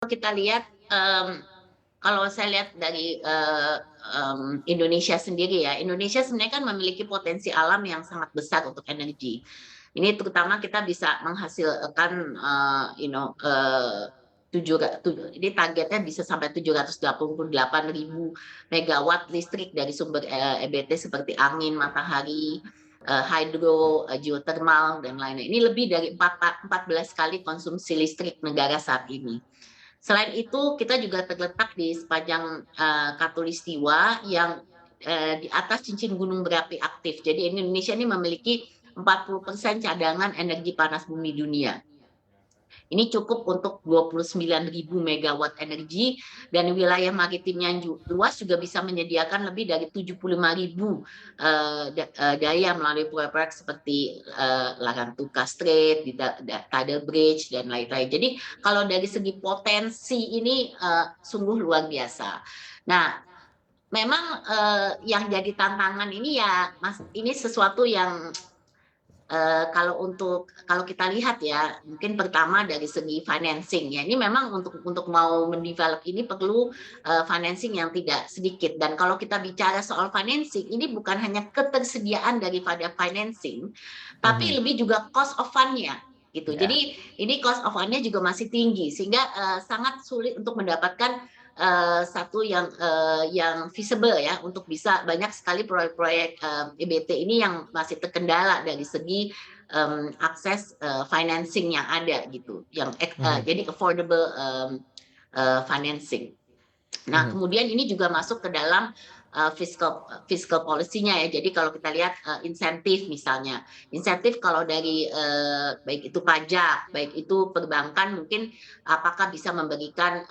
Kita lihat, kalau saya lihat dari, Indonesia sendiri ya, Indonesia sebenarnya kan memiliki potensi alam yang sangat besar untuk energi. Ini terutama kita bisa menghasilkan, ini targetnya bisa sampai 788.000 megawatt listrik dari sumber, EBT seperti angin, matahari, hidro, geothermal, dan lain-lain. Ini lebih dari 14 kali konsumsi listrik negara saat ini. Selain itu, kita juga terletak di sepanjang, Katulistiwa yang, di atas cincin gunung berapi aktif. Jadi Indonesia ini memiliki 40% cadangan energi panas bumi dunia. Ini cukup untuk 29.000 megawatt energi, dan wilayah maritimnya yang luas juga bisa menyediakan lebih dari 75.000 daya melalui proyek-proyek seperti Larantuka Strait, Tidal Bridge, dan lain-lain. Jadi kalau dari segi potensi ini sungguh luar biasa. Nah, memang yang jadi tantangan ini ya, Mas, ini sesuatu yang kalau kita lihat ya, mungkin pertama dari segi financing ya, ini memang untuk mau mendevelop ini perlu, financing yang tidak sedikit. Dan kalau kita bicara soal financing, ini bukan hanya ketersediaan daripada financing, tapi Mhm, lebih juga cost of fund-nya, gitu. ya. Jadi ini cost of fund-nya juga masih tinggi, sehingga, sangat sulit untuk mendapatkan, satu yang feasible ya, untuk bisa banyak sekali proyek-proyek, EBT ini yang masih terkendala dari segi, akses, financing yang ada gitu, Mhm, jadi affordable, financing. Nah, mhm. kemudian ini juga masuk ke dalam, fiscal fiscal policy-nya ya. Jadi kalau kita lihat, insentif misalnya, insentif kalau dari, baik itu pajak, baik itu perbankan, mungkin apakah bisa memberikan,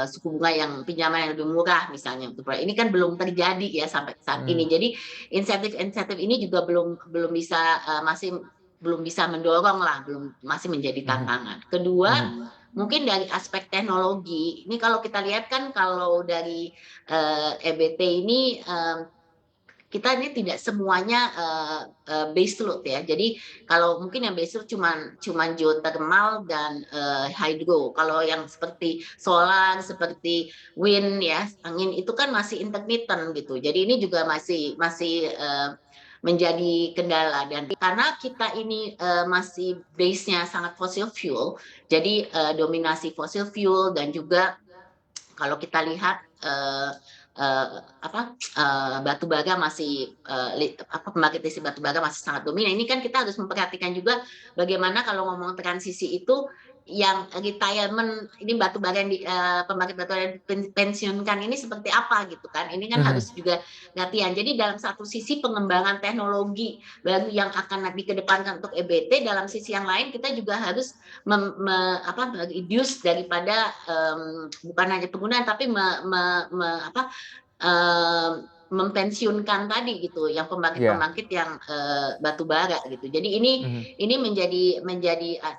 suku bunga yang pinjaman yang lebih murah misalnya untuk proyek. Ini kan belum terjadi ya sampai saat ini. Mmm, Jadi insentif-insentif ini juga belum bisa, masih belum bisa mendorong lah, masih menjadi mhm, tantangan. Kedua, mhm. mungkin dari aspek teknologi, ini kalau kita lihat kan kalau dari, EBT ini, kita ini tidak semuanya, base load ya. Jadi kalau mungkin yang base load cuman geothermal dan, hydro. Kalau yang seperti solar, seperti wind ya, angin itu kan masih intermittent gitu. Jadi ini juga masih, menjadi kendala, dan karena kita ini, masih base-nya sangat fossil fuel, jadi, dominasi fossil fuel, dan juga kalau kita lihat, batu bara masih, pembangkit listrik batu bara masih sangat dominan. Ini kan kita harus memperhatikan juga bagaimana kalau ngomong transisi itu yang retirement, ini batu bara yang pembangkit batu bara yang pensiunkan ini seperti apa gitu kan. Ini kan Mhm, harus juga latihan. Jadi dalam satu sisi pengembangan teknologi baru yang akan dikedepankan untuk EBT, dalam sisi yang lain kita juga harus reduce daripada, bukan hanya penggunaan, tapi mempensiunkan tadi gitu, yang iya, pembangkit-pembangkit yang, batu bara gitu. Jadi mhm, ini menjadi,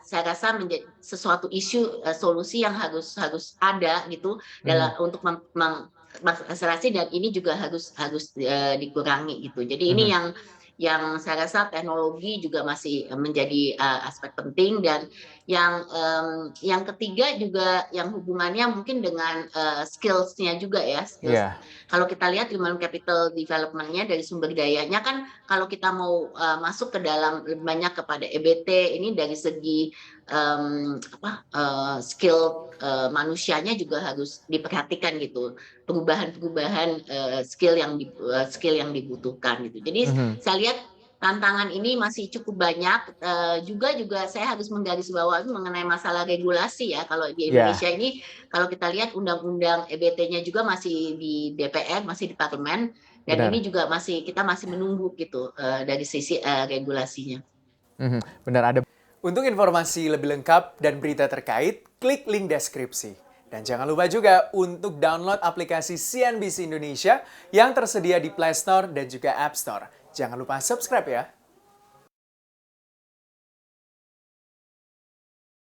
saya rasa menjadi sesuatu isu, solusi yang harus ada gitu mhm, untuk mengakselerasi, dan ini juga harus, dikurangi gitu. Jadi ini mhm, yang saya rasa teknologi juga masih menjadi, aspek penting. Dan yang ketiga juga yang hubungannya mungkin dengan, skills-nya juga ya, iya, kalau kita lihat human capital development-nya dari sumber dayanya kan, kalau kita mau, masuk ke dalam lebih banyak kepada EBT, ini dari segi, skill, manusianya juga harus diperhatikan gitu, perubahan-perubahan, skill yang dibutuhkan gitu. Jadi mhm, saya lihat tantangan ini masih cukup banyak, juga saya harus menggarisbawahi mengenai masalah regulasi ya. Kalau di Indonesia iya, ini, kalau kita lihat undang-undang EBT-nya juga masih di DPR, masih di parlemen, dan ini benar, juga kita masih menunggu gitu, dari sisi, regulasinya. mhm, benar ada. Untuk informasi lebih lengkap dan berita terkait, klik link deskripsi. Dan jangan lupa juga untuk download aplikasi CNBC Indonesia yang tersedia di Play Store dan juga App Store. Jangan lupa subscribe ya.